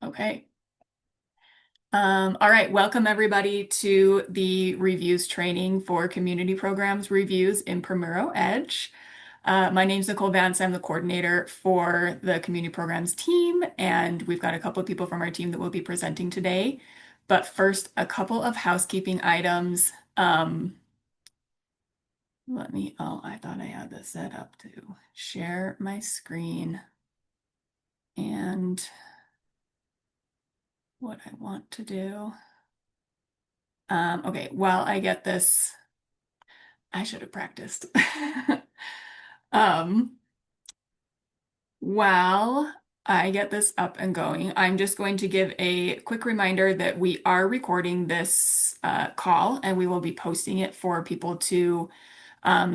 Okay. All right, welcome everybody to the reviews training for community programs reviews in PrimeroEdge. My name is Nicole Vance. I'm the coordinator for the community programs team, and we've got a couple of people from our team that will be presenting today. But first, a couple of housekeeping items. I thought I had this set up to share my screen and what I want to do. Okay, while I get this, I should have practiced. Um, while I get this up and going, I'm just going to give a quick reminder that we are recording this call and we will be posting it for people to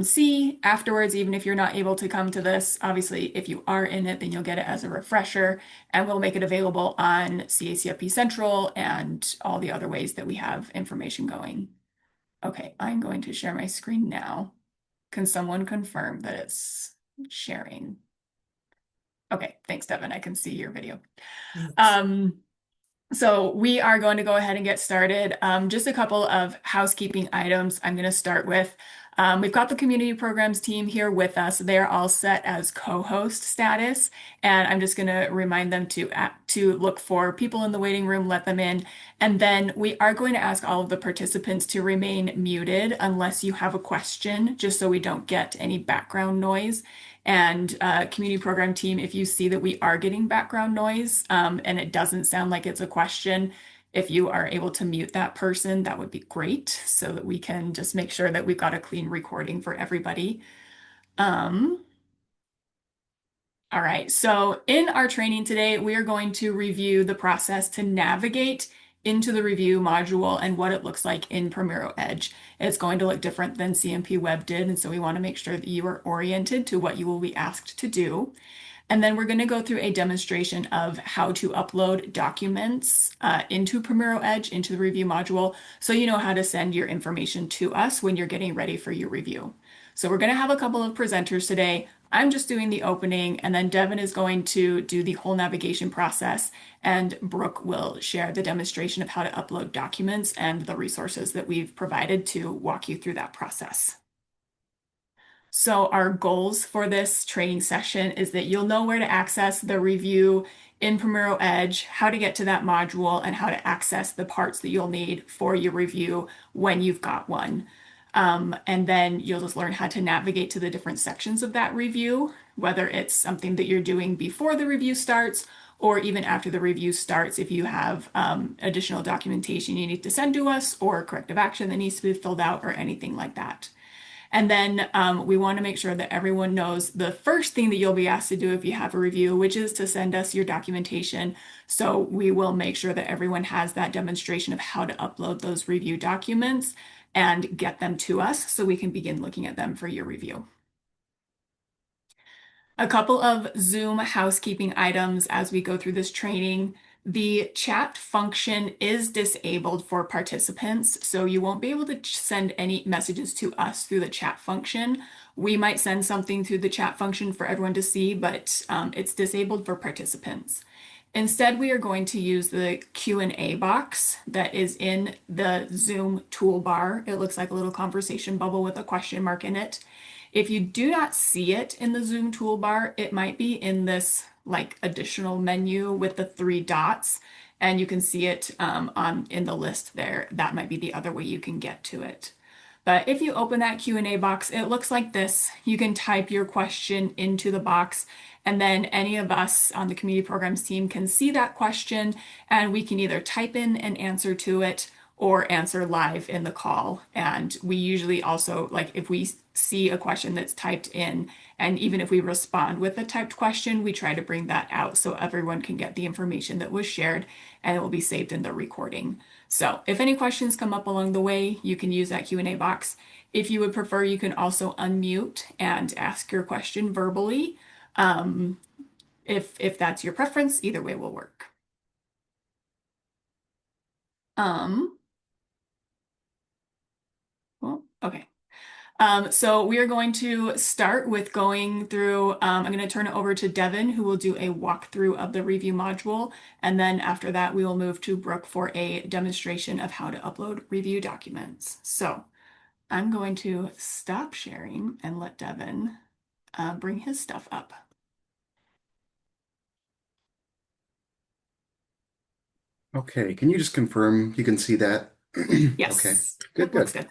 see afterwards, even if you're not able to come to this. Obviously, if you are in it, then you'll get it as a refresher, and we'll make it available on CACFP Central and all the other ways that we have information going. Okay, I'm going to share my screen now. Can someone confirm that it's sharing? Okay, thanks, Devin. I can see your video. Thanks. Um, so we are going to go ahead and get started. Just a couple of housekeeping items I'm going to start with. We've got the community programs team here with us. They're all set as co-host status, and I'm just going to remind them to look for people in the waiting room, let them in, and then we are going to ask all of the participants to remain muted unless you have a question, just so we don't get any background noise. And community program team, if you see that we are getting background noise and it doesn't sound like it's a question, if you are able to mute that person, that would be great so that we can just make sure that we've got a clean recording for everybody. Um, all right, so in our training today, we are going to review the process to navigate into the review module and what it looks like in PrimeroEdge. It's going to look different than CMP Web did, and so we want to make sure that you are oriented to what you will be asked to do. And then we're going to go through a demonstration of how to upload documents into PrimeroEdge, into the review module, so you know how to send your information to us when you're getting ready for your review. So we're going to have a couple of presenters today. I'm just doing the opening, and then Devin is going to do the whole navigation process, and Brooke will share the demonstration of how to upload documents and the resources that we've provided to walk you through that process. So our goals for this training session is that you'll know where to access the review in PrimeroEdge, how to get to that module, and how to access the parts that you'll need for your review when you've got one. And then you'll just learn how to navigate to the different sections of that review, whether it's something that you're doing before the review starts or even after the review starts if you have additional documentation you need to send to us or corrective action that needs to be filled out or anything like that. And then we want to make sure that everyone knows the first thing that you'll be asked to do if you have a review, which is to send us your documentation. So we will make sure that everyone has that demonstration of how to upload those review documents and get them to us so we can begin looking at them for your review. A couple of Zoom housekeeping items as we go through this training. The chat function is disabled for participants, so you won't be able to send any messages to us through the chat function. We might send something through the chat function for everyone to see, but it's disabled for participants. Instead, we are going to use the Q&A box that is in the Zoom toolbar. It looks like a little conversation bubble with a question mark in it. If you do not see it in the Zoom toolbar, it might be in this like additional menu with the three dots, and you can see it in the list there. That might be the other way you can get to it. But if you open that Q&A box, it looks like this. You can type your question into the box, and then any of us on the community programs team can see that question, and we can either type in an answer to it or answer live in the call. And we usually also, like if we see a question that's typed in, and even if we respond with a typed question, we try to bring that out so everyone can get the information that was shared and it will be saved in the recording. So if any questions come up along the way, you can use that Q&A box. If you would prefer, you can also unmute and ask your question verbally. If that's your preference, either way will work. Um, well, okay. So we are going to start with going through, I'm going to turn it over to Devin, who will do a walkthrough of the review module. And then after that, we will move to Brooke for a demonstration of how to upload review documents. So I'm going to stop sharing and let Devin bring his stuff up. Okay, can you just confirm you can see that? Okay, Yes. good, Yep, looks good. good.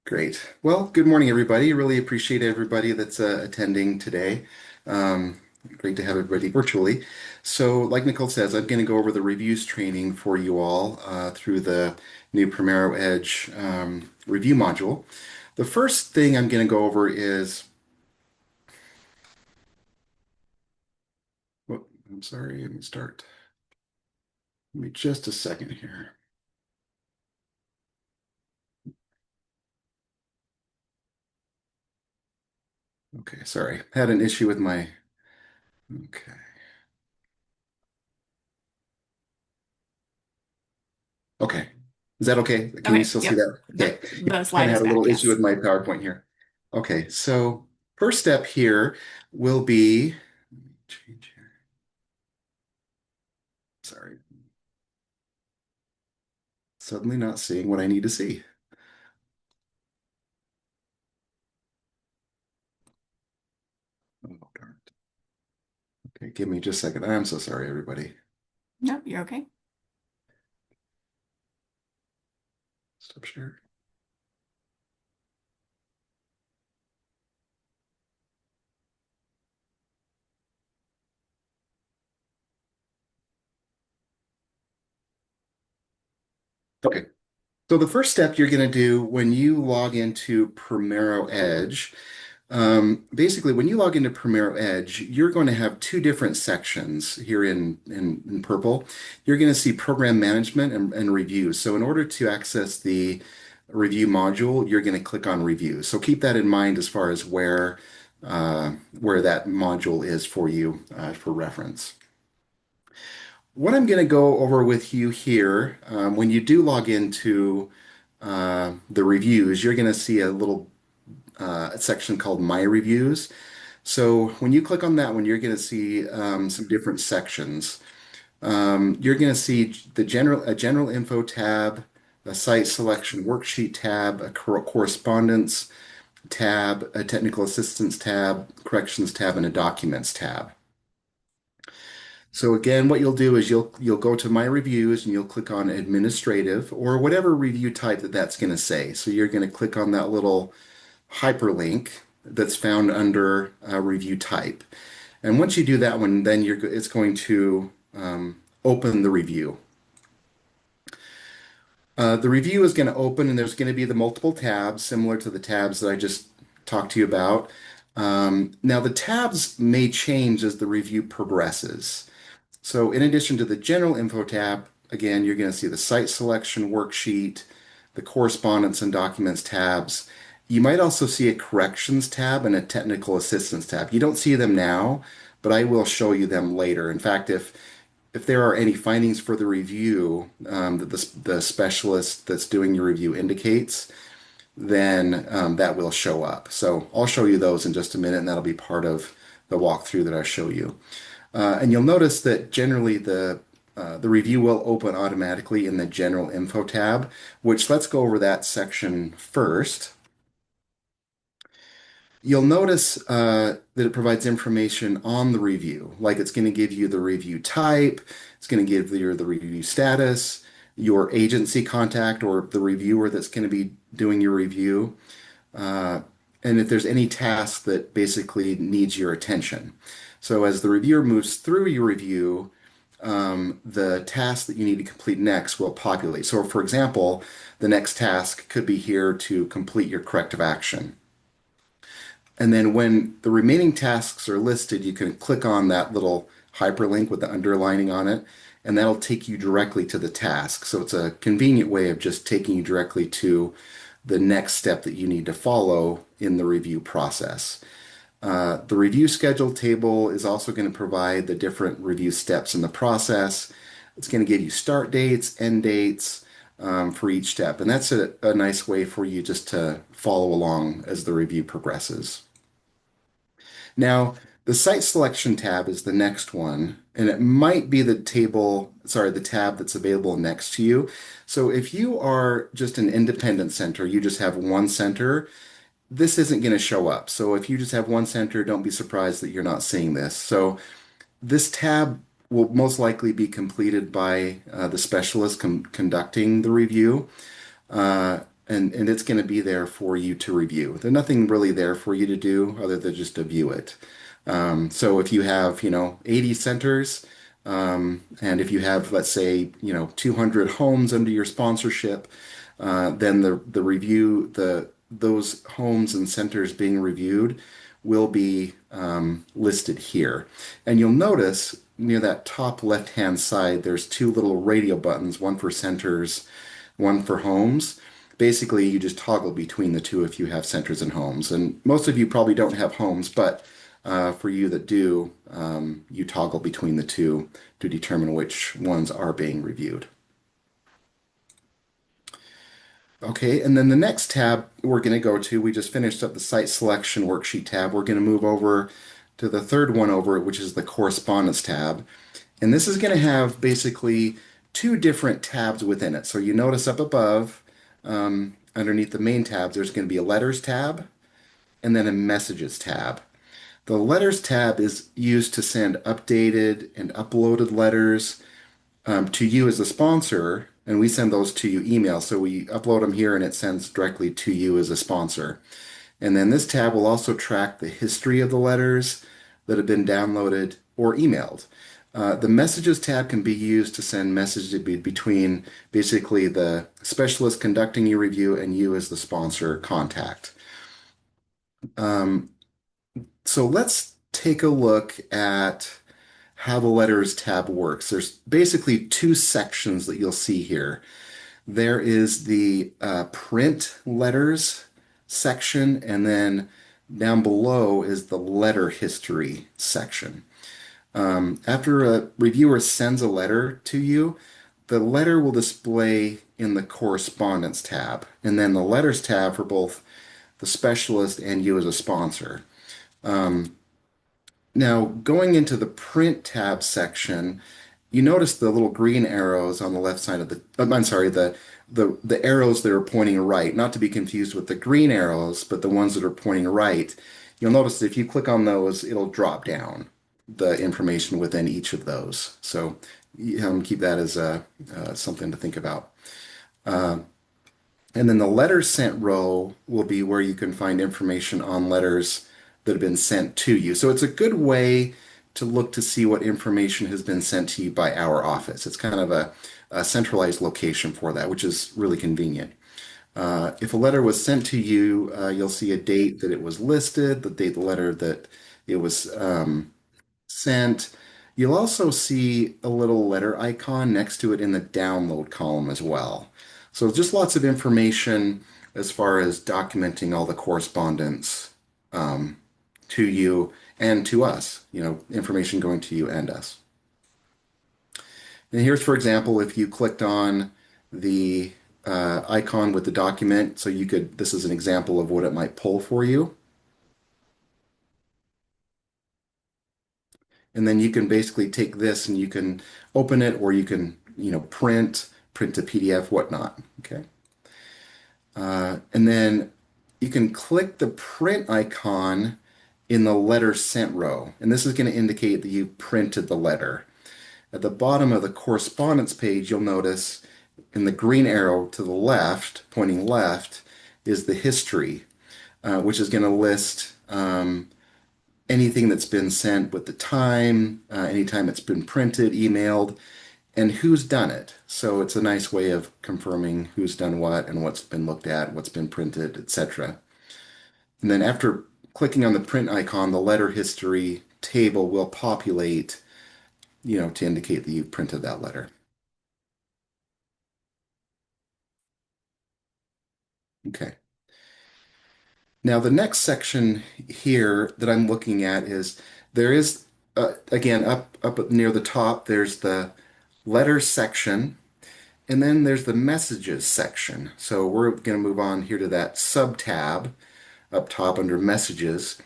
Great. Well, good morning, everybody. Really appreciate everybody that's attending today. Um, Great to have everybody virtually. So, like Nicole says, I'm going to go over the reviews training for you all through the new PrimeroEdge review module. The first thing I'm going to go over is, oh, I'm sorry, let me start. Give me just a second here. Okay, sorry. Had an issue with my, okay. Okay. Is that okay? Can you Okay, still see yep, that? Okay. yep. Yeah, The kind slide of is had a back, little issue yes. with my PowerPoint here. Okay, so first step here will be, let me change here. Sorry, suddenly not seeing what I need to see. Oh, darn it. Okay, give me just a second. I'm so sorry, everybody. Nope, you're okay. Stop share. Okay, so the first step you're going to do when you log into PrimeroEdge. Basically, when you log into PrimeroEdge, you're going to have two different sections here in purple. You're going to see program management and reviews. So in order to access the review module, you're going to click on review. So keep that in mind as far as where that module is for you for reference. What I'm going to go over with you here, when you do log into the reviews, you're going to see a little section called My Reviews. So when you click on that one, you're going to see some different sections. You're going to see a general info tab, a site selection worksheet tab, a correspondence tab, a technical assistance tab, corrections tab, and a documents tab. So again, what you'll do is you'll go to My Reviews and you'll click on Administrative or whatever review type that's going to say. So you're going to click on that little hyperlink that's found under review type. And once you do that one, then it's going to open the review. The review is going to open and there's going to be the multiple tabs similar to the tabs that I just talked to you about. Now the tabs may change as the review progresses. So in addition to the general info tab, again, you're going to see the site selection worksheet, the correspondence and documents tabs. You might also see a corrections tab and a technical assistance tab. You don't see them now, but I will show you them later. In fact, if there are any findings for the review that the specialist that's doing your review indicates, then that will show up. So I'll show you those in just a minute, and that'll be part of the walkthrough that I show you. And you'll notice that generally the review will open automatically in the General Info tab, which let's go over that section first. You'll notice that it provides information on the review, like it's going to give you the review type, it's going to give you the review status, your agency contact or the reviewer that's going to be doing your review, uh, and if there's any task that basically needs your attention. So as the reviewer moves through your review, the task that you need to complete next will populate. So for example, the next task could be here to complete your corrective action. And then when the remaining tasks are listed, you can click on that little hyperlink with the underlining on it, and that'll take you directly to the task. So it's a convenient way of just taking you directly to the next step that you need to follow in the review process. The review schedule table is also going to provide the different review steps in the process. It's going to give you start dates, end dates, for each step. And that's a nice way for you just to follow along as the review progresses. Now, the site selection tab is the next one, and it might be the tab that's available next to you. So if you are just an independent center, you just have one center, this isn't going to show up. So if you just have one center, don't be surprised that you're not seeing this. So this tab will most likely be completed by the specialist conducting the review, uh, and it's going to be there for you to review. There's nothing really there for you to do other than just to view it. So if you have, 80 centers, and if you have, let's say, 200 homes under your sponsorship, then the review, those homes and centers being reviewed will be listed here. And you'll notice near that top left-hand side, there's two little radio buttons, one for centers, one for homes. Basically, you just toggle between the two if you have centers and homes. And most of you probably don't have homes, but for you that do, you toggle between the two to determine which ones are being reviewed. Okay, and then the next tab we're going to go to, we just finished up the site selection worksheet tab. We're going to move over to the third one over, which is the correspondence tab. And this is going to have basically two different tabs within it. So you notice up above, underneath the main tabs, there's going to be a letters tab and then a messages tab. The letters tab is used to send updated and uploaded letters to you as a sponsor, and we send those to you email. So we upload them here and it sends directly to you as a sponsor. And then this tab will also track the history of the letters that have been downloaded or emailed. The messages tab can be used to send messages between basically the specialist conducting your review and you as the sponsor contact. Um, so let's take a look at how the letters tab works. There's basically two sections that you'll see here. There is the print letters section, and then down below is the letter history section. After a reviewer sends a letter to you, the letter will display in the correspondence tab, and then the letters tab for both the specialist and you as a sponsor. Um, Now, going into the print tab section, you notice the little green arrows on the left side of I'm sorry, the arrows that are pointing right, not to be confused with the green arrows, but the ones that are pointing right. You'll notice that if you click on those, it'll drop down the information within each of those. So keep that as something to think about. Uh, and then the letters sent row will be where you can find information on letters that have been sent to you. So it's a good way to look to see what information has been sent to you by our office. It's kind of a centralized location for that, which is really convenient. If a letter was sent to you, you'll see a date that it was listed, the date the letter that it was sent. You'll also see a little letter icon next to it in the download column as well. So just lots of information as far as documenting all the correspondence to you and to us, information going to you and us. And here's, for example, if you clicked on the icon with the document, so this is an example of what it might pull for you. And then you can basically take this and you can open it or you can, print to PDF, whatnot. Okay. And then you can click the print icon in the letter sent row. And this is going to indicate that you printed the letter. At the bottom of the correspondence page, you'll notice in the green arrow to the left, pointing left, is the history, which is going to list anything that's been sent with the time, anytime it's been printed, emailed, and who's done it. So it's a nice way of confirming who's done what and what's been looked at, what's been printed, etc. And then after clicking on the print icon, the letter history table will populate, to indicate that you printed that letter. Okay. Now the next section here that I'm looking at is there is again up near the top there's the letters section, And then there's the messages section. So we're going to move on here to that sub tab up top under messages.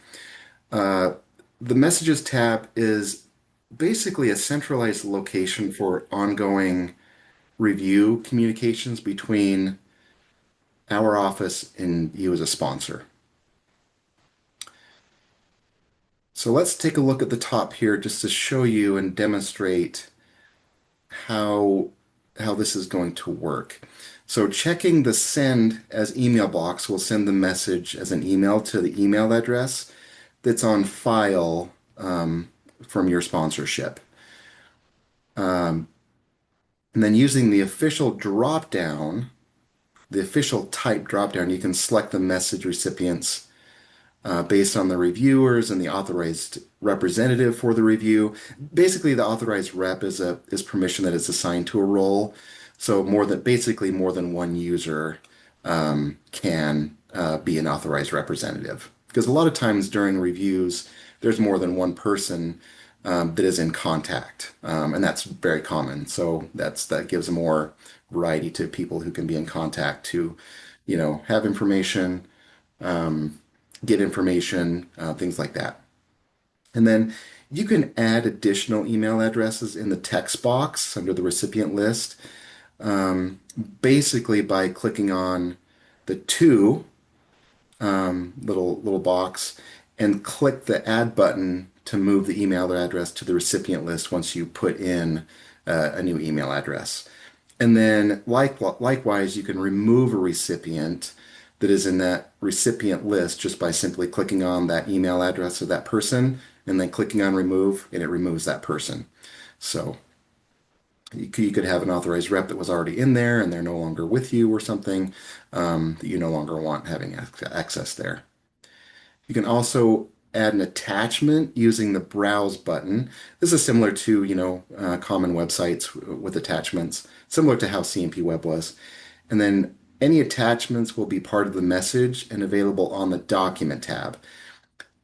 Uh, the messages tab is basically a centralized location for ongoing review communications between our office and you as a sponsor. So let's take a look at the top here just to show you and demonstrate how how this is going to work. So checking the send as email box will send the message as an email to the email address that's on file from your sponsorship. Um, and then using the official drop down, the official type drop down, you can select the message recipients based on the reviewers and the authorized representative for the review. Basically, the authorized rep is permission that is assigned to a role. So more than one user can be an authorized representative. Because a lot of times during reviews, there's more than one person that is in contact, and that's very common. So that gives more variety to people who can be in contact to, have information, um, get information, things like that. And then you can add additional email addresses in the text box under the recipient list, basically by clicking on the two little box and click the add button to move the email address to the recipient list once you put in a new email address. And then likewise, you can remove a recipient that is in that recipient list just by simply clicking on that email address of that person and then clicking on remove, and it removes that person. So you could have an authorized rep that was already in there and they're no longer with you or something that you no longer want having access there. You can also add an attachment using the browse button. This is similar to, common websites with attachments, similar to how CMP Web was. And then any attachments will be part of the message and available on the document tab.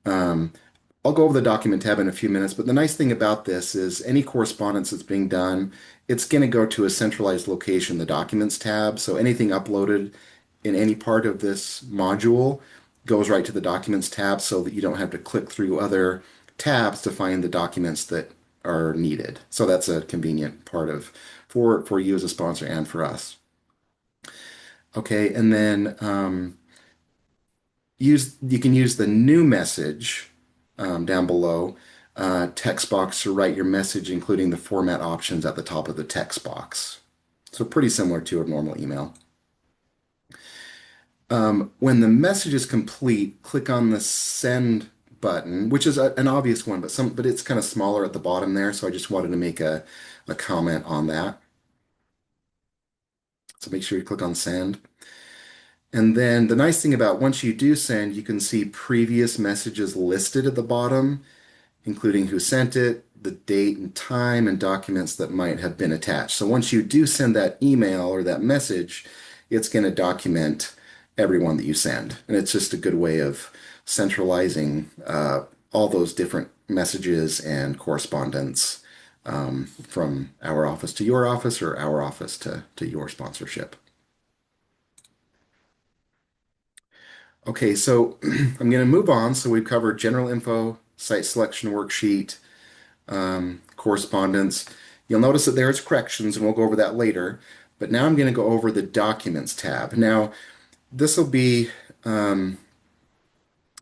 Um, I'll go over the document tab in a few minutes, but the nice thing about this is any correspondence that's being done, it's going to go to a centralized location, the documents tab. So anything uploaded in any part of this module goes right to the documents tab so that you don't have to click through other tabs to find the documents that are needed. So that's a convenient part of for you as a sponsor and for us. Okay, and then you can use the new message down below text box to write your message, including the format options at the top of the text box. So pretty similar to a normal email. When the message is complete, click on the send button, which is an obvious one, but it's kind of smaller at the bottom there. So I just wanted to make a comment on that. So make sure you click on send. And then the nice thing about once you do send, you can see previous messages listed at the bottom, including who sent it, the date and time, and documents that might have been attached. So once you do send that email or that message, it's going to document everyone that you send. And it's just a good way of centralizing all those different messages and correspondence from our office to your office or our office to your sponsorship. Okay, so I'm going to move on. So we've covered general info, site selection worksheet, correspondence. You'll notice that there's corrections, and we'll go over that later. But now I'm going to go over the Documents tab. Now, this will be a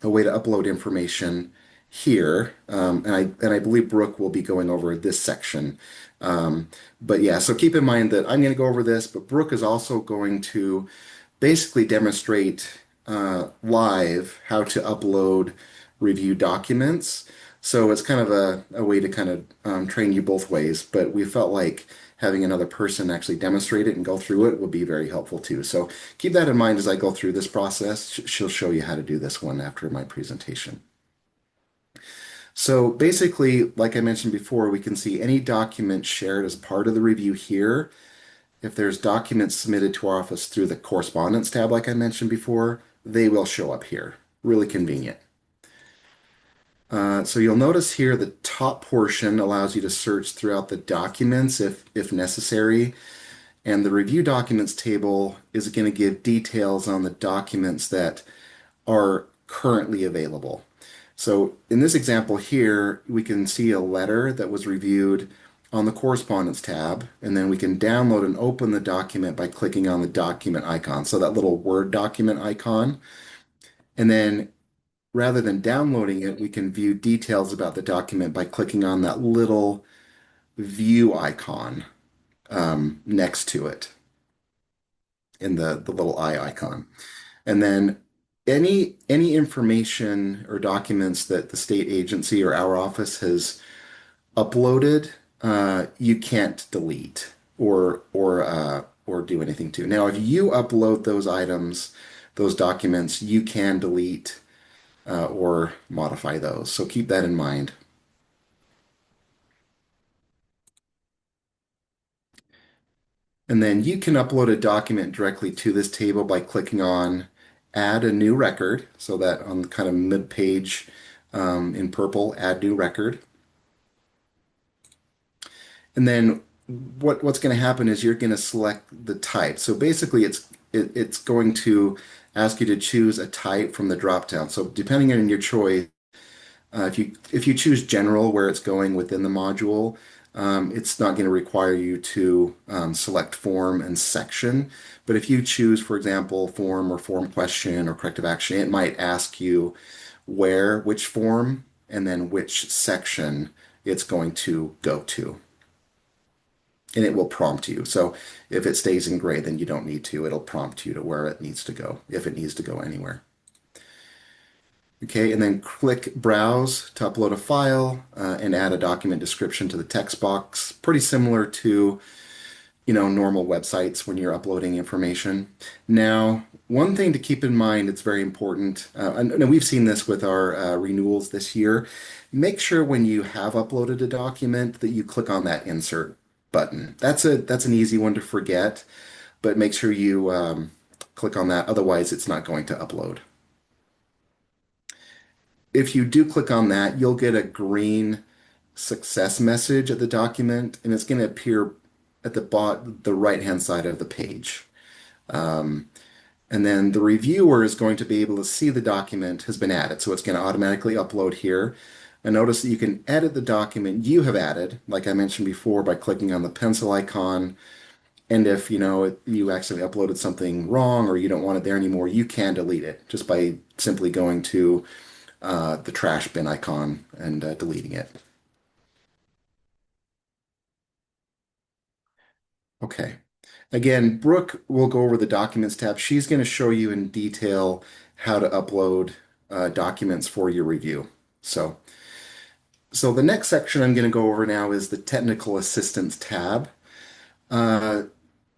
way to upload information here, and I believe Brooke will be going over this section. But yeah, so keep in mind that I'm going to go over this, but Brooke is also going to basically demonstrate live how to upload review documents. So it's kind of a way to kind of train you both ways, but we felt like having another person actually demonstrate it and go through it would be very helpful too. So keep that in mind as I go through this process. She'll show you how to do this one after my presentation. So basically, like I mentioned before, we can see any document shared as part of the review here. If there's documents submitted to our office through the correspondence tab, like I mentioned before, they will show up here. Really convenient. So you'll notice here the top portion allows you to search throughout the documents if necessary. And the review documents table is going to give details on the documents that are currently available. So in this example here, we can see a letter that was reviewed on the correspondence tab, and then we can download and open the document by clicking on the document icon. So that little Word document icon. And then rather than downloading it, we can view details about the document by clicking on that little view icon next to it in the little eye icon. And then any information or documents that the state agency or our office has uploaded, you can't delete or do anything to. Now, if you upload those items, those documents, you can delete or modify those. So keep that in mind. And then you can upload a document directly to this table by clicking on Add a New Record. So that on the kind of mid-page in purple, Add New Record. And then what's going to happen is you're going to select the type. So basically, it's going to ask you to choose a type from the drop-down. So depending on your choice, if you choose general where it's going within the module, it's not going to require you to select form and section. But if you choose, for example, form or form question or corrective action, it might ask you which form, and then which section it's going to go to. And it will prompt you. So if it stays in gray, then you don't need to. It'll prompt you to where it needs to go, if it needs to go anywhere. Okay, and then click Browse to upload a file and add a document description to the text box. Pretty similar to, normal websites when you're uploading information. Now, one thing to keep in mind, it's very important, and we've seen this with our renewals this year. Make sure when you have uploaded a document that you click on that Insert button. That's an easy one to forget, but make sure you click on that. Otherwise, it's not going to upload. If you do click on that, you'll get a green success message at the document, and it's going to appear at the right-hand side of the page. And then the reviewer is going to be able to see the document has been added. So it's going to automatically upload here. And notice that you can edit the document you have added, like I mentioned before, by clicking on the pencil icon. And if you actually uploaded something wrong or you don't want it there anymore, you can delete it just by simply going to the trash bin icon and deleting it. Okay. Again, Brooke will go over the Documents tab. She's going to show you in detail how to upload documents for your review. So the next section I'm going to go over now is the Technical Assistance tab. Uh,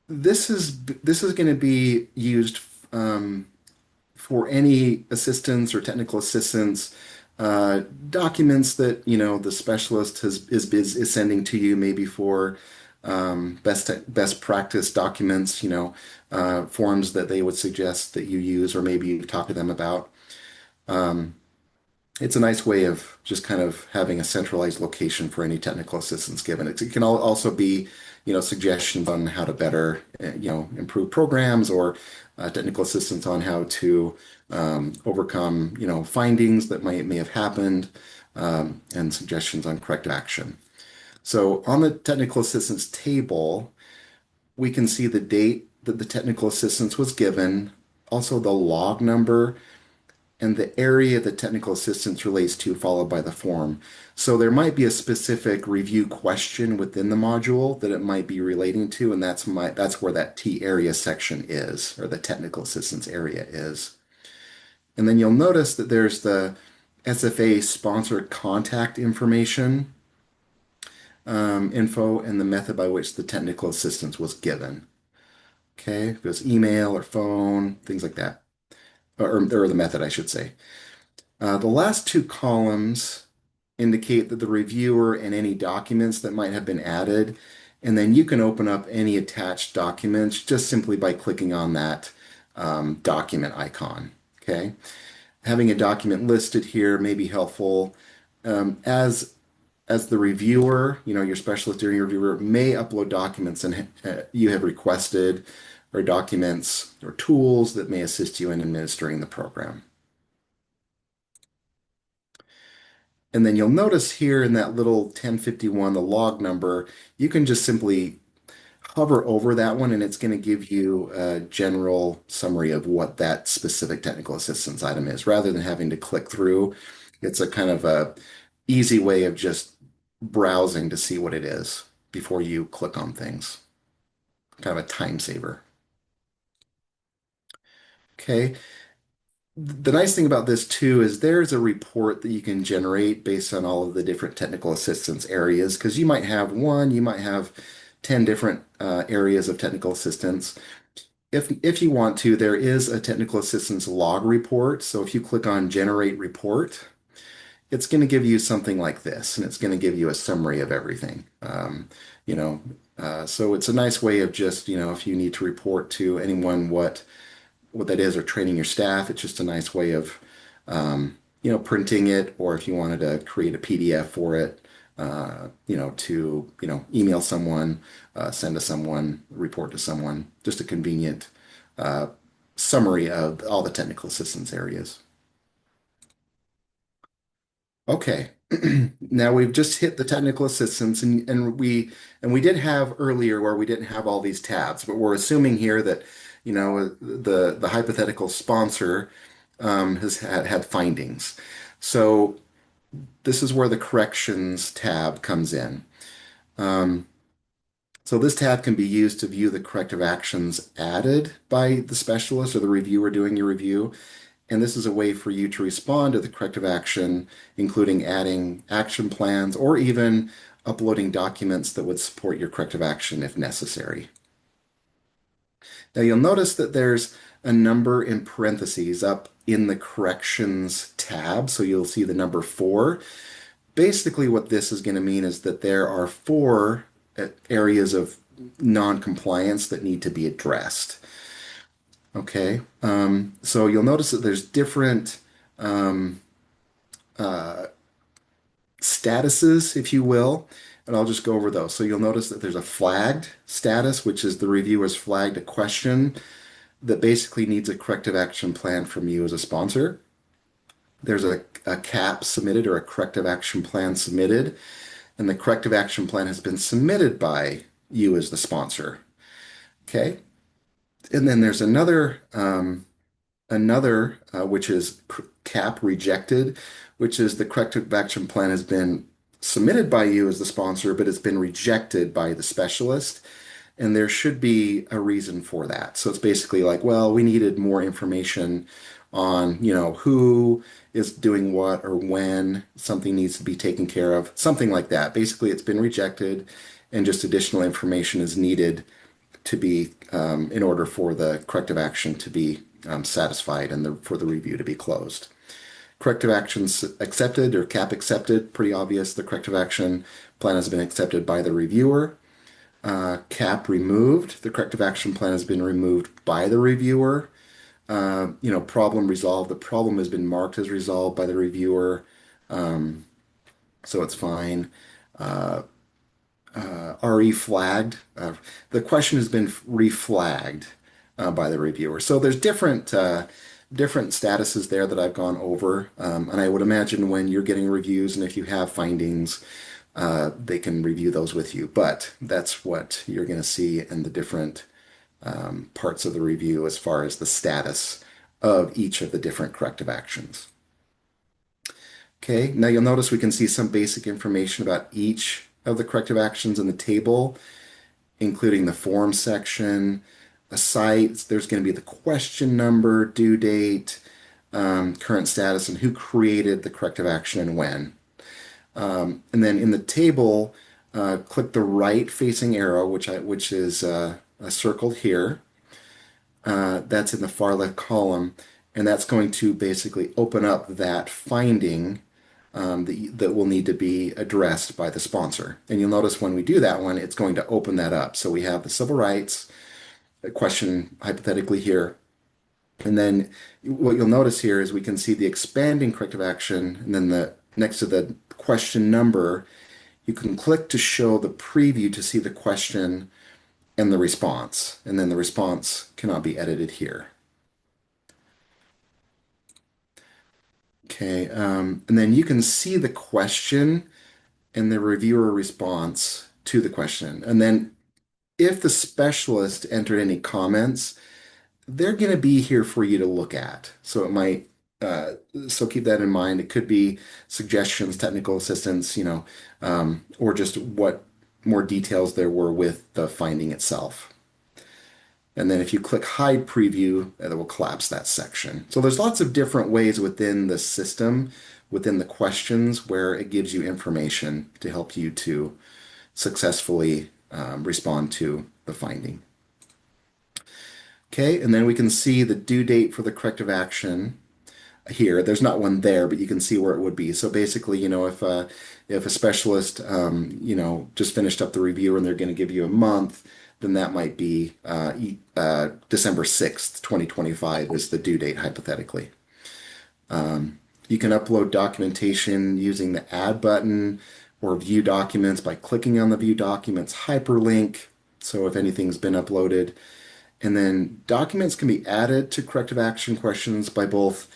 this is going to be used for any assistance or technical assistance documents that the specialist is sending to you, maybe for best practice documents, forms that they would suggest that you use, or maybe you talk to them about. Um, it's a nice way of just kind of having a centralized location for any technical assistance given. It can also be, suggestions on how to better, improve programs, or technical assistance on how to overcome, findings that may have happened, and suggestions on corrective action. So on the technical assistance table, we can see the date that the technical assistance was given, also the log number, and the area the technical assistance relates to, followed by the form. So there might be a specific review question within the module that it might be relating to, and that's where that T area section is, or the technical assistance area is. And then you'll notice that there's the SFA sponsor contact information info and the method by which the technical assistance was given. Okay, if it was email or phone, things like that, or the method, I should say. The last two columns indicate that the reviewer and any documents that might have been added, and then you can open up any attached documents just simply by clicking on that document icon. Okay, having a document listed here may be helpful. As as the reviewer, your specialist or your reviewer may upload documents and you have requested, or documents or tools that may assist you in administering the program. And then you'll notice here in that little 1051, the log number, you can just simply hover over that one and it's going to give you a general summary of what that specific technical assistance item is rather than having to click through. It's a kind of a easy way of just browsing to see what it is before you click on things. Kind of a time saver. Okay. The nice thing about this too is there's a report that you can generate based on all of the different technical assistance areas because you might have one, you might have 10 different areas of technical assistance. If you want to, there is a technical assistance log report. So if you click on generate report, it's going to give you something like this, and it's going to give you a summary of everything. You know, so it's a nice way of just, if you need to report to anyone what that is or training your staff, it's just a nice way of, printing it, or if you wanted to create a PDF for it, to, email someone, send to someone, report to someone, just a convenient uh, summary of all the technical assistance areas. Okay. Now we've just hit the technical assistance and we did have earlier where we didn't have all these tabs, but we're assuming here that, the hypothetical sponsor has had findings. So this is where the corrections tab comes in. Um, so this tab can be used to view the corrective actions added by the specialist or the reviewer doing your review. And this is a way for you to respond to the corrective action, including adding action plans or even uploading documents that would support your corrective action if necessary. Now you'll notice that there's a number in parentheses up in the corrections tab. So you'll see the number 4. Basically, what this is going to mean is that there are 4 areas of non-compliance that need to be addressed. Okay, so you'll notice that there's different um, uh, statuses, if you will, and I'll just go over those. So you'll notice that there's a flagged status, which is the reviewer's flagged a question that basically needs a corrective action plan from you as a sponsor. There's a CAP submitted or a corrective action plan submitted, and the corrective action plan has been submitted by you as the sponsor. Okay, and then there's another, which is CAP rejected, which is the corrective action plan has been submitted by you as the sponsor, but it's been rejected by the specialist. And there should be a reason for that. So it's basically like, well, we needed more information on, who is doing what or when something needs to be taken care of, something like that. Basically, it's been rejected and just additional information is needed to be in order for the corrective action to be satisfied and for the review to be closed. Corrective actions accepted or CAP accepted, pretty obvious. The corrective action plan has been accepted by the reviewer. CAP removed. The corrective action plan has been removed by the reviewer. Problem resolved. The problem has been marked as resolved by the reviewer, so it's fine. Uh, RE flagged. The question has been reflagged by the reviewer. So there's different statuses there that I've gone over, and I would imagine when you're getting reviews and if you have findings, they can review those with you. But that's what you're going to see in the different parts of the review as far as the status of each of the different corrective actions. Okay, now you'll notice we can see some basic information about each of the corrective actions in the table, including the form section, a site. There's going to be the question number, due date, current status, and who created the corrective action and when. And then in the table, click the right-facing arrow, which is circled here. That's in the far left column, and that's going to basically open up that finding that will need to be addressed by the sponsor. And you'll notice when we do that one, it's going to open that up. So we have the civil rights question hypothetically here. And then what you'll notice here is we can see the expanding corrective action, and then the next to the question number you can click to show the preview to see the question and the response, and then the response cannot be edited here. Okay, and then you can see the question and the reviewer response to the question. And then if the specialist entered any comments, they're going to be here for you to look at. So it might, uh, so keep that in mind. It could be suggestions, technical assistance, or just what more details there were with the finding itself. And then if you click hide preview, it will collapse that section. So there's lots of different ways within the system, within the questions, where it gives you information to help you to successfully respond to the finding. Okay, and then we can see the due date for the corrective action here. There's not one there, but you can see where it would be. So basically, if a specialist, just finished up the review and they're going to give you a month, then that might be December 6th, 2025 is the due date, hypothetically. You can upload documentation using the add button or view documents by clicking on the view documents hyperlink. So if anything's been uploaded, and then documents can be added to corrective action questions by both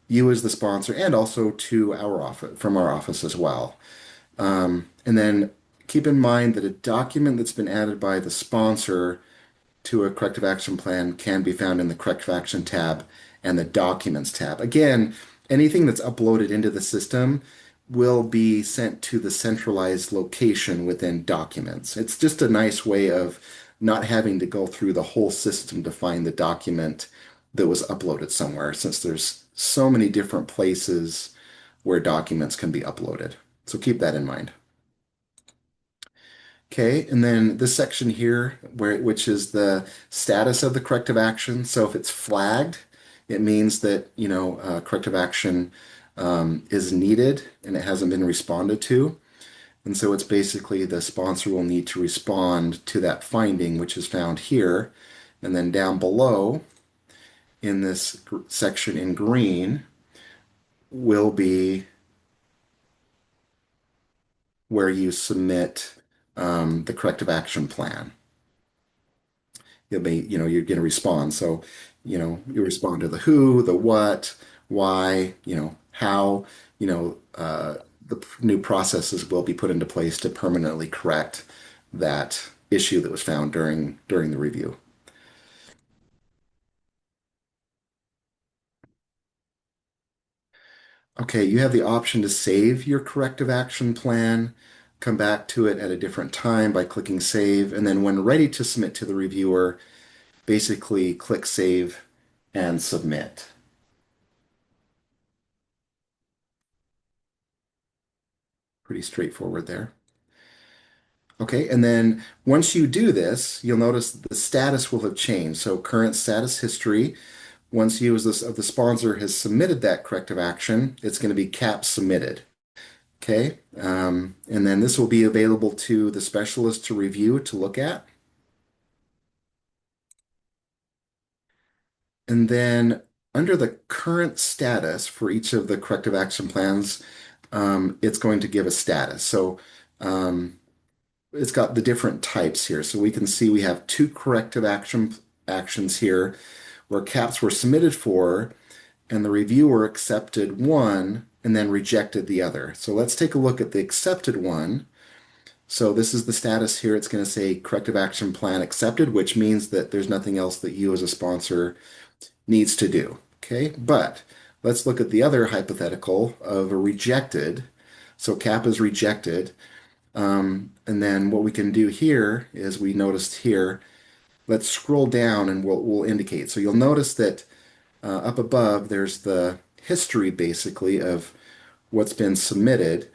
you as the sponsor and also to our office from our office as well. And then keep in mind that a document that's been added by the sponsor to a corrective action plan can be found in the corrective action tab and the documents tab. Again, anything that's uploaded into the system will be sent to the centralized location within documents. It's just a nice way of not having to go through the whole system to find the document that was uploaded somewhere, since there's so many different places where documents can be uploaded. So keep that in mind. Okay, and then this section here, which is the status of the corrective action. So if it's flagged, it means that, corrective action is needed and it hasn't been responded to. And so it's basically the sponsor will need to respond to that finding, which is found here. And then down below in this section in green will be where you submit the corrective action plan. You're going to respond. So, you respond to the who, the what, why, how, the new processes will be put into place to permanently correct that issue that was found during the review. Okay, you have the option to save your corrective action plan, come back to it at a different time by clicking save, and then when ready to submit to the reviewer, basically click save and submit. Pretty straightforward there. Okay, and then once you do this, you'll notice the status will have changed. So current status history, once you as this of the sponsor has submitted that corrective action, it's going to be CAP submitted. Okay, and then this will be available to the specialist to review, to look at. And then under the current status for each of the corrective action plans, it's going to give a status. So it's got the different types here. So we can see we have two corrective actions here where caps were submitted for, and the reviewer accepted one and then rejected the other. So let's take a look at the accepted one. So this is the status here. It's going to say corrective action plan accepted, which means that there's nothing else that you as a sponsor needs to do. Okay, but let's look at the other hypothetical of a rejected. So cap is rejected. And then what we can do here is we noticed here, let's scroll down and we'll indicate. So you'll notice that up above, there's the history basically of what's been submitted.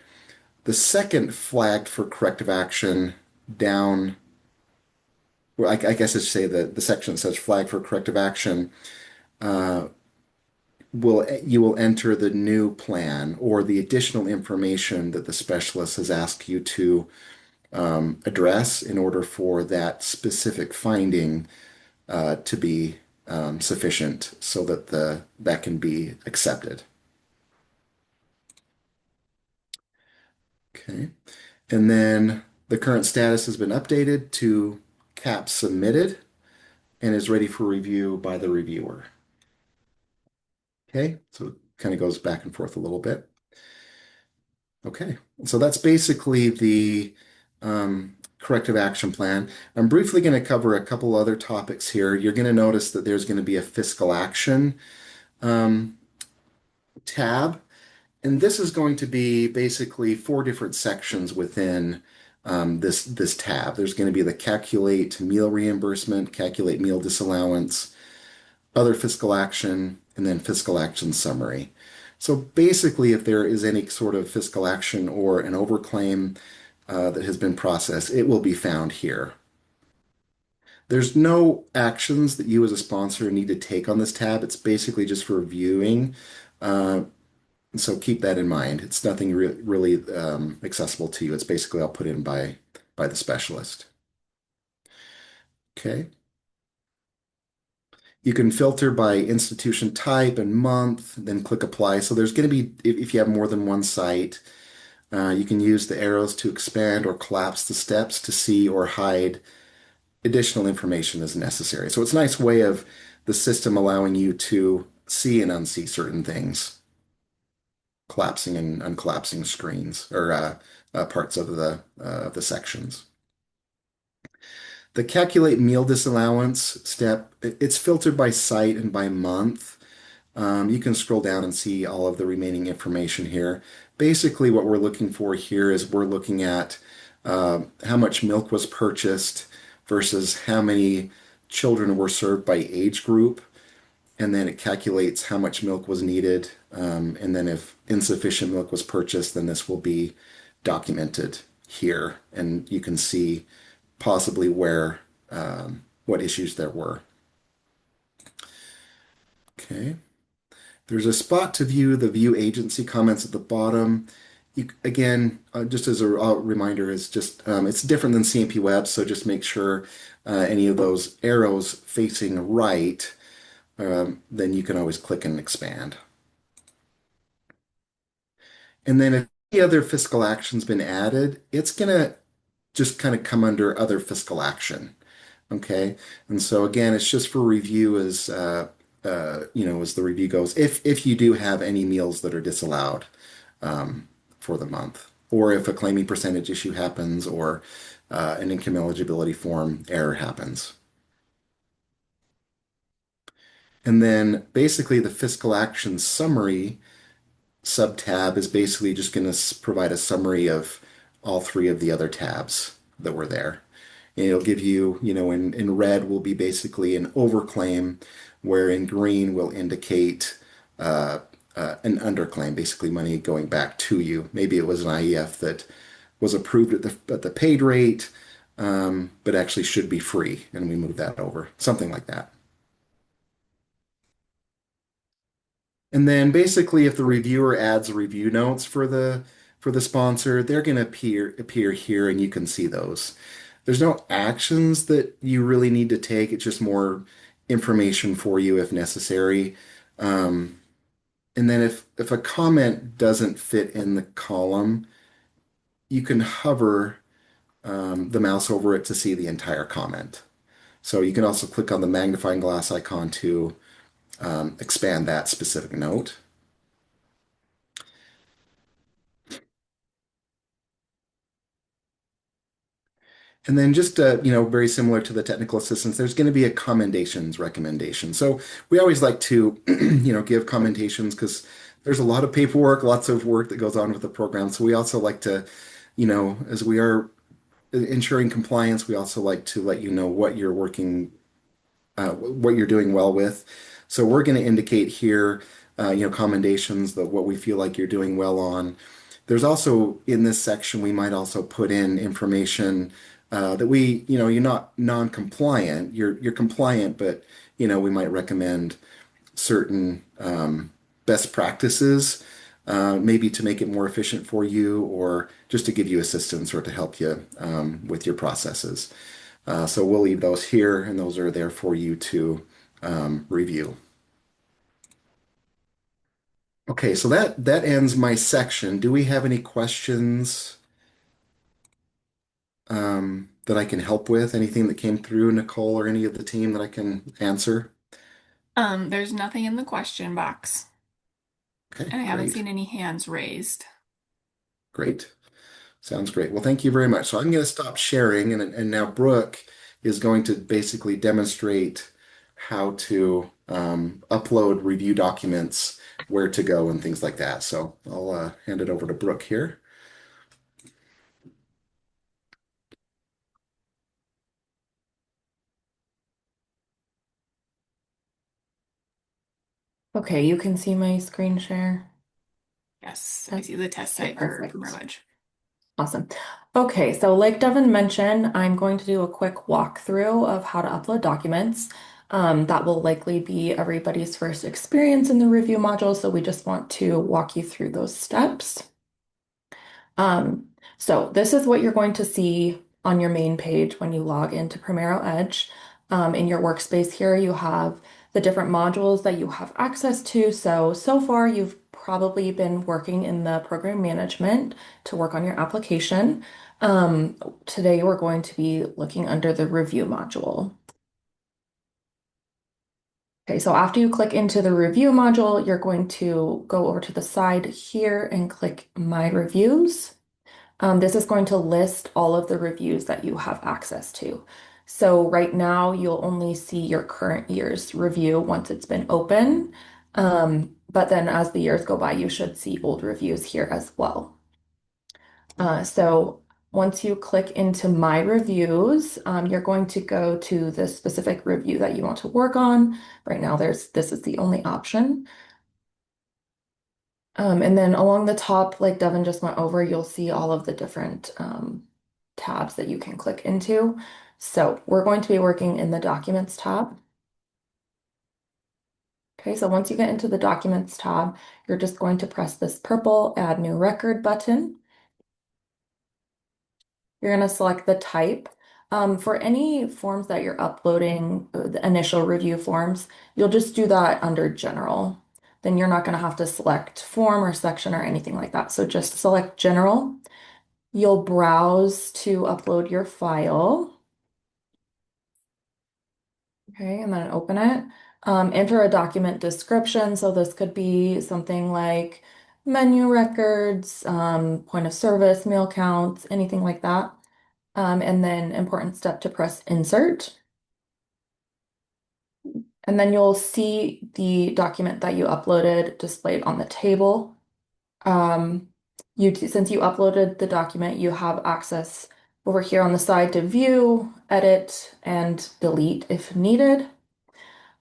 The second flagged for corrective action down, well, I guess I should say that the section that says flag for corrective action, you will enter the new plan or the additional information that the specialist has asked you to address in order for that specific finding to be sufficient so that that can be accepted. Okay. And then the current status has been updated to CAP submitted and is ready for review by the reviewer. Okay, so it kind of goes back and forth a little bit. Okay, so that's basically the corrective action plan. I'm briefly going to cover a couple other topics here. You're going to notice that there's going to be a fiscal action um, tab, and this is going to be basically four different sections within this tab. There's going to be the calculate meal reimbursement, calculate meal disallowance, other fiscal action, and then fiscal action summary. So basically, if there is any sort of fiscal action or an overclaim that has been processed, it will be found here. There's no actions that you as a sponsor need to take on this tab. It's basically just for viewing. Uh, so keep that in mind. It's nothing really accessible to you. It's basically all put in by the specialist. Okay. You can filter by institution type and month, then click apply. So there's going to be, if you have more than one site, you can use the arrows to expand or collapse the steps to see or hide additional information as necessary. So it's a nice way of the system allowing you to see and unsee certain things, collapsing and uncollapsing screens or parts of the sections. The calculate meal disallowance step, it's filtered by site and by month. You can scroll down and see all of the remaining information here. Basically, what we're looking for here is we're looking at how much milk was purchased versus how many children were served by age group. And then it calculates how much milk was needed. And then if insufficient milk was purchased, then this will be documented here. And you can see possibly what issues there were. Okay. There's a spot to view the view agency comments at the bottom. Again, just as a reminder, it's different than CMP Web, so just make sure any of those arrows facing right, then you can always click and expand. And then if any other fiscal action's been added, it's gonna just kind of come under other fiscal action. Okay. And so again, it's just for review as the review goes, if you do have any meals that are disallowed for the month, or if a claiming percentage issue happens, or an income eligibility form error happens. And then basically the fiscal action summary sub-tab is basically just going to provide a summary of all three of the other tabs that were there. And it'll give you, in red will be basically an overclaim, where in green will indicate an underclaim, basically money going back to you. Maybe it was an IEF that was approved at the paid rate, but actually should be free, and we move that over, something like that. And then basically, if the reviewer adds review notes for the sponsor, they're going to appear here, and you can see those. There's no actions that you really need to take. It's just more information for you if necessary. And then if a comment doesn't fit in the column, you can hover the mouse over it to see the entire comment. So you can also click on the magnifying glass icon to expand that specific note. And then just, very similar to the technical assistance, there's going to be a commendations recommendation. So we always like to, give commendations because there's a lot of paperwork, lots of work that goes on with the program. So we also like to, as we are ensuring compliance, we also like to let you know what you're doing well with. So we're going to indicate here, commendations that what we feel like you're doing well on. There's also in this section, we might also put in information that you're not non-compliant, you're compliant, but we might recommend certain best practices, maybe to make it more efficient for you, or just to give you assistance or to help you with your processes. So we'll leave those here, and those are there for you to review. Okay, so that ends my section. Do we have any questions? that I can help with? Anything that came through, Nicole, or any of the team that I can answer? There's nothing in the question box, Okay, and I haven't great. seen any hands raised. Great. Sounds great. Well, thank you very much. So I'm going to stop sharing, and now Brooke is going to basically demonstrate how to upload review documents, where to go, and things like that. So I'll hand it over to Brooke here. Okay, you can see my screen share. Yes, I Yes. see the test Okay, site for perfect. PrimeroEdge. Awesome. Okay, so like Devin mentioned, I'm going to do a quick walkthrough of how to upload documents. That will likely be everybody's first experience in the review module, so we just want to walk you through those steps. Um, so this is what you're going to see on your main page when you log into PrimeroEdge. In your workspace here, you have the different modules that you have access to. So far you've probably been working in the program management to work on your application. Um, Today we're going to be looking under the review module. Okay, so after you click into the review module, you're going to go over to the side here and click My Reviews. This is going to list all of the reviews that you have access to. So right now you'll only see your current year's review once it's been open. But then as the years go by, you should see old reviews here as well. So once you click into My Reviews, you're going to go to the specific review that you want to work on. Right now, this is the only option. And then along the top, like Devin just went over, you'll see all of the different tabs that you can click into. So we're going to be working in the Documents tab. Okay, so once you get into the Documents tab, you're just going to press this purple Add New Record button. You're going to select the type. For any forms that you're uploading, the initial review forms, you'll just do that under General. Then you're not going to have to select form or section or anything like that. So just select General. You'll browse to upload your file. Okay, and then open it. Enter a document description. So this could be something like menu records, point of service, meal counts, anything like that. And then important step to press insert. And then you'll see the document that you uploaded displayed on the table. Um, since you uploaded the document, you have access over here on the side to view, edit, and delete if needed.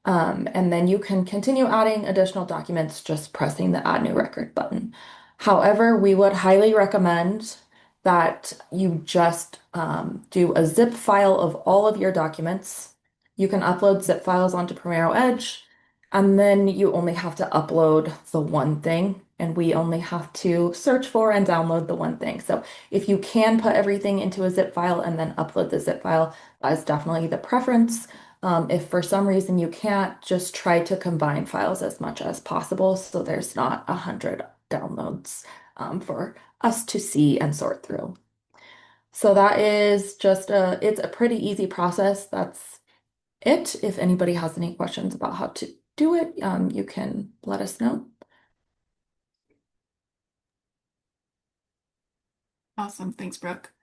And then you can continue adding additional documents just pressing the Add New Record button. However, we would highly recommend that you just do a zip file of all of your documents. You can upload zip files onto PrimeroEdge, and then you only have to upload the one thing, and we only have to search for and download the one thing. So if you can put everything into a zip file and then upload the zip file, that is definitely the preference. If for some reason you can't, just try to combine files as much as possible so there's not 100 downloads for us to see and sort through. So that is it's a pretty easy process. That's it. If anybody has any questions about how to do it, you can let us know. Awesome. Thanks, Brooke.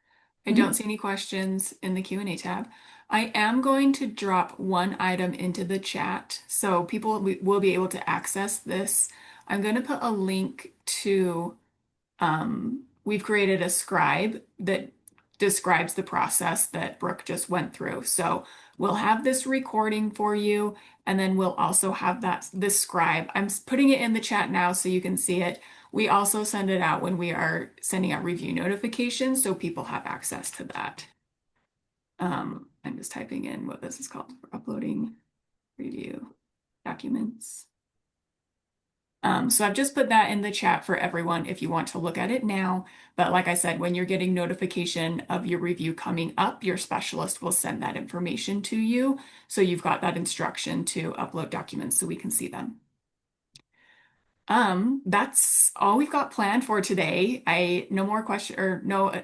I don't Mhm. see any questions in the Q&A tab. I am going to drop one item into the chat so people will be able to access this. I'm going to put a link to, we've created a scribe that describes the process that Brooke just went through. So we'll have this recording for you, and then we'll also have this scribe. I'm putting it in the chat now so you can see it. We also send it out when we are sending out review notifications, so people have access to that. I'm just typing in what this is called for uploading review documents. So I've just put that in the chat for everyone if you want to look at it now. But like I said, when you're getting notification of your review coming up, your specialist will send that information to you. So you've got that instruction to upload documents so we can see them. That's all we've got planned for today. No more question or no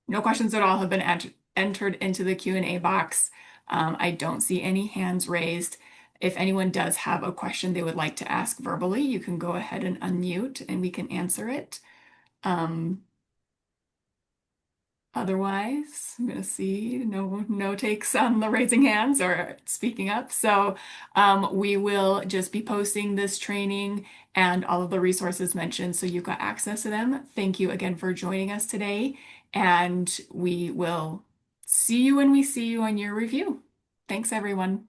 No questions at all have been entered into the Q&A box. I don't see any hands raised. If anyone does have a question they would like to ask verbally, you can go ahead and unmute and we can answer it. Um, Otherwise, I'm going to see no takes on the raising hands or speaking up. So we will just be posting this training and all of the resources mentioned so you've got access to them. Thank you again for joining us today, and we will see you when we see you on your review. Thanks, everyone.